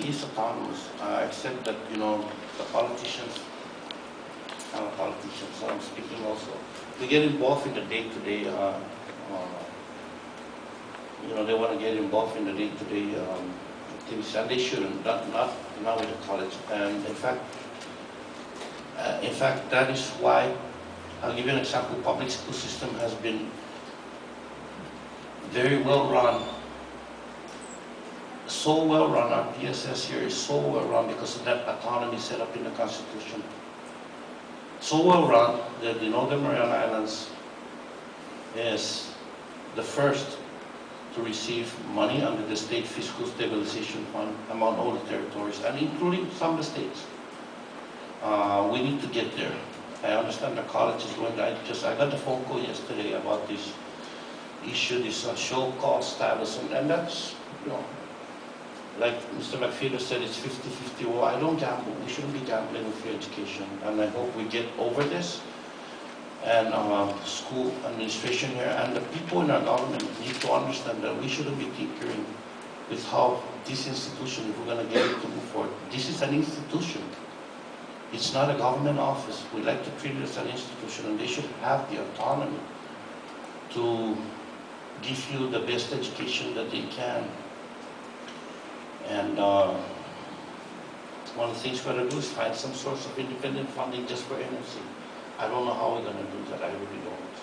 is autonomous, except that, you know, the politicians, I'm a politician, so I'm speaking also, they get involved in the day-to-day, you know, they want to get involved in the day-to-day activities, and they shouldn't, not with the college. And in fact, that is why, I'll give you an example, public school system has been very well run, so well run. Our PSS here is so well run because of that autonomy set up in the Constitution. So well run that the Northern Mariana Islands is the first to receive money under the State Fiscal Stabilization Fund among all the territories, and including some of the states. We need to get there. I understand the college is going to, I got the phone call yesterday about this issue, this show cause status, and that's, you know, like Mr. McPhail said, it's 50-50. Well, I don't gamble. We shouldn't be gambling with free education. And I hope we get over this. And school administration here and the people in our government need to understand that we shouldn't be tinkering with how this institution, if we're going to get it to move forward. This is an institution. It's not a government office. We like to treat it as an institution, and they should have the autonomy to give you the best education that they can. And one of the things we're going to do is find some source of independent funding just for NFC. I don't know how we're going to do that, I really don't.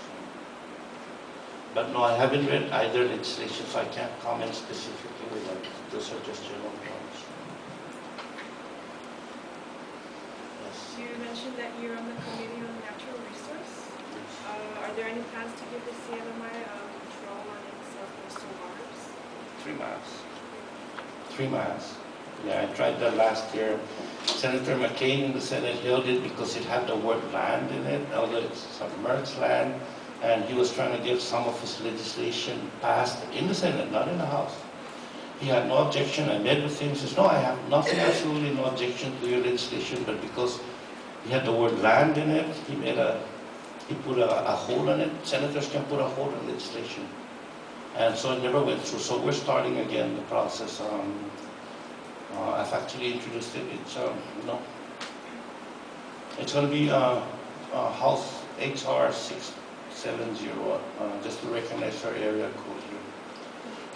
But no, I haven't read either legislation, so I can't comment specifically with that. Those are just general points. Yes. You mentioned that you're on the Committee on Natural Resource. Are there any plans to give the CNMI control on its coastal waters? 3 miles. 3 miles. Yeah, I tried that last year. Senator McCain in the Senate held it because it had the word land in it, although it's submerged land, and he was trying to get some of his legislation passed in the Senate, not in the House. He had no objection. I met with him. He says, no, I have nothing, absolutely no objection to your legislation, but because he had the word land in it, he put a hold on it. Senators can put a hold on legislation. And so it never went through. So we're starting again the process. I've actually introduced it. It's it's going to be House HR 670, just to recognize our area code here.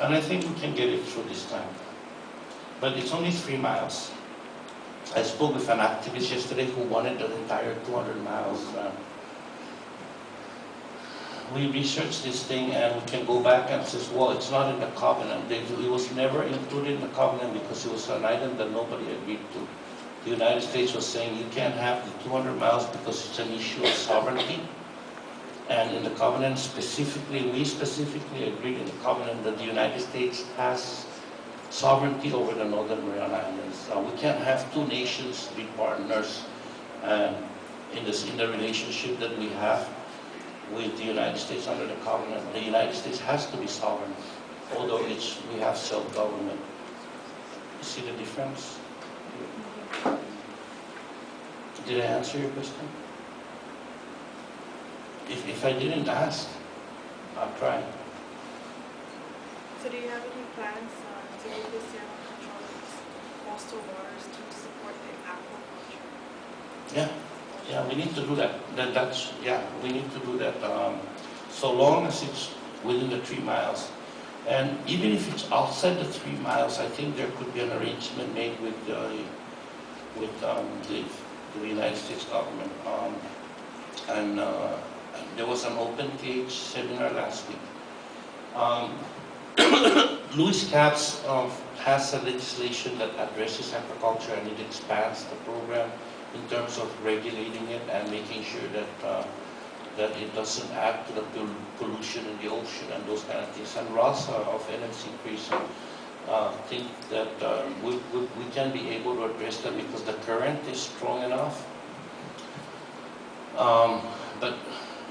And I think we can get it through this time. But it's only 3 miles. I spoke with an activist yesterday who wanted the entire 200 miles. We researched this thing, and we can go back and says, well, it's not in the covenant. It was never included in the covenant because it was an item that nobody agreed to. The United States was saying you can't have the 200 miles because it's an issue of sovereignty. And in the covenant specifically, we specifically agreed in the covenant that the United States has sovereignty over the Northern Mariana Islands. We can't have two nations be partners in the relationship that we have with the United States under the covenant. The United States has to be sovereign, although we have self-government. You see the difference? Did I answer your question? If I didn't ask, I'll try. So do you have any plans to use the Sierra control coastal waters to support the aquaculture? Yeah, we need to do that. We need to do that. So long as it's within the 3 miles. And even if it's outside the 3 miles, I think there could be an arrangement made with the United States government. There was an open cage seminar last week. Luis Capps has a legislation that addresses aquaculture, and it expands the program in terms of regulating it and making sure that it doesn't add to the pollution in the ocean and those kind of things. And Ross of NMC Creation think that we can be able to address that because the current is strong enough. But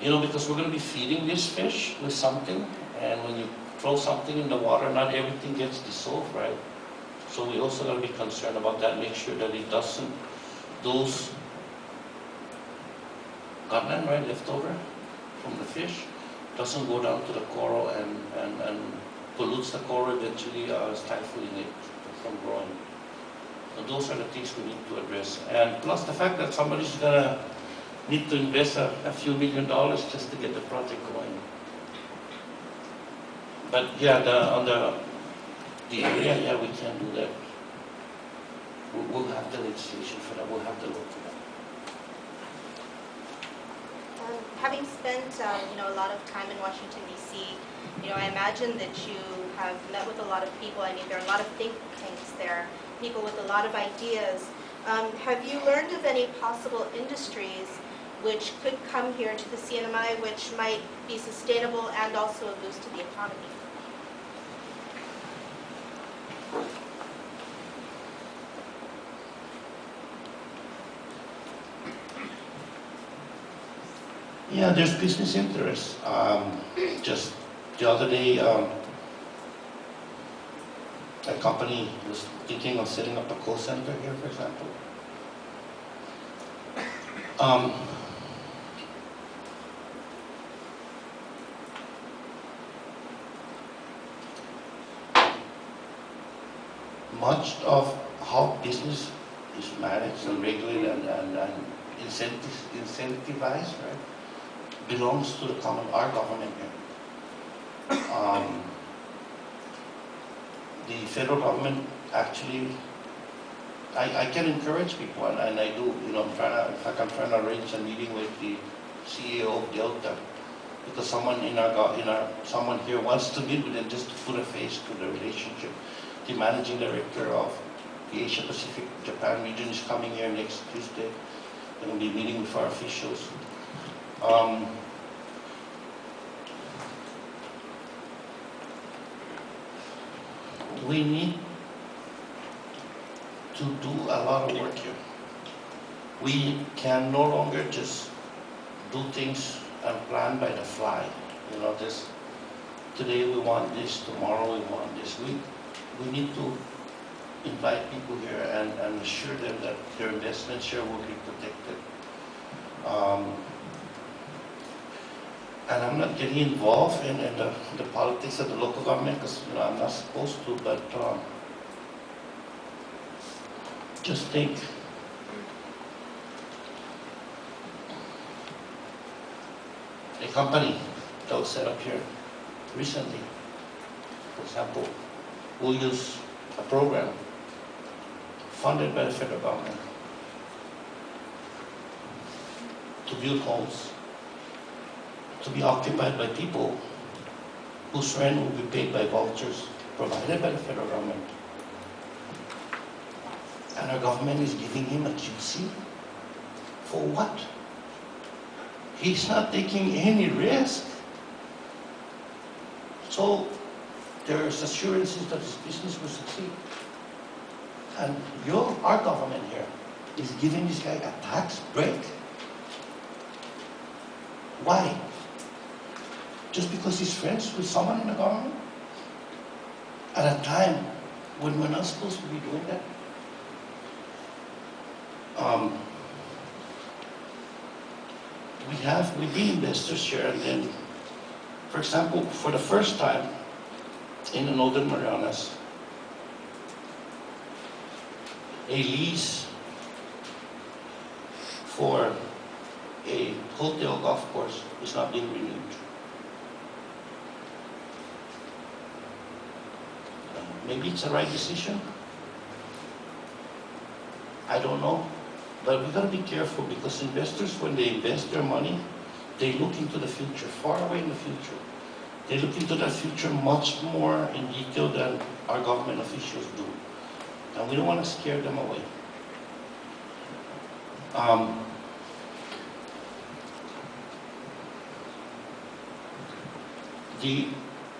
because we're going to be feeding this fish with something, and when you throw something in the water, not everything gets dissolved, right? So we also got to be concerned about that, make sure that it doesn't, those cotton, right, left over from the fish, doesn't go down to the coral and pollutes the coral, eventually stifling it from growing. those are the things we need to address. And plus the fact that somebody's gonna need to invest a few $1 million just to get the project going. But yeah, on the area, yeah, we can do that. We'll have the legislation for that. We'll have the law for that. Having spent a lot of time in Washington, D.C., I imagine that you have met with a lot of people. I mean, there are a lot of think tanks there, people with a lot of ideas. Have you learned of any possible industries which could come here to the CNMI, which might be sustainable and also a boost to the economy? Yeah, there's business interests. Just the other day, a company was thinking of setting up a call center here, for example. Much of how business is managed and regulated and incentivized, right, belongs to our government here. The federal government actually, I can encourage people, and I do. I'm trying to arrange a meeting with the CEO of Delta, because someone someone here wants to meet with them just to put a face to the relationship. The managing director of the Asia Pacific Japan region is coming here next Tuesday. They're going to be meeting with our officials. We need to do a lot of work here. We can no longer just do things and plan by the fly. Today we want this, tomorrow we want this. We need to invite people here and assure them that their investments here will be protected. And I'm not getting involved in the politics of the local government, because I'm not supposed to, but just think. A company that was set up here recently, for example, will use a program funded by the federal government to build homes to be occupied by people whose rent will be paid by vouchers provided by the federal government. And our government is giving him a QC? For what? He's not taking any risk. So there's assurances that his business will succeed. And our government here is giving this guy a tax break. Why? Just because he's friends with someone in the government? At a time when we're not supposed to be doing that? We be investors here, and then, for example, for the first time in the Northern Marianas, a lease for a hotel golf course is not being renewed. Maybe it's the right decision. I don't know. But we've got to be careful, because investors, when they invest their money, they look into the future, far away in the future. They look into that future much more in detail than our government officials do. And we don't want to scare them away.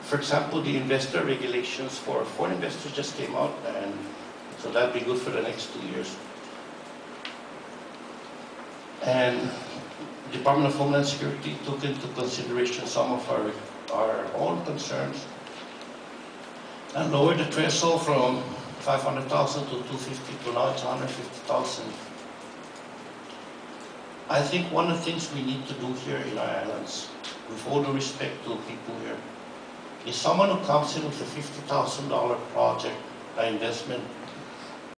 For example, the investor regulations for foreign investors just came out, and so that'd be good for the next 2 years. And the Department of Homeland Security took into consideration some of our own concerns and lowered the threshold from 500,000 to 250 to now it's 150,000. I think one of the things we need to do here in our islands, with all due respect to people here, is someone who comes in with a $50,000 project, an investment,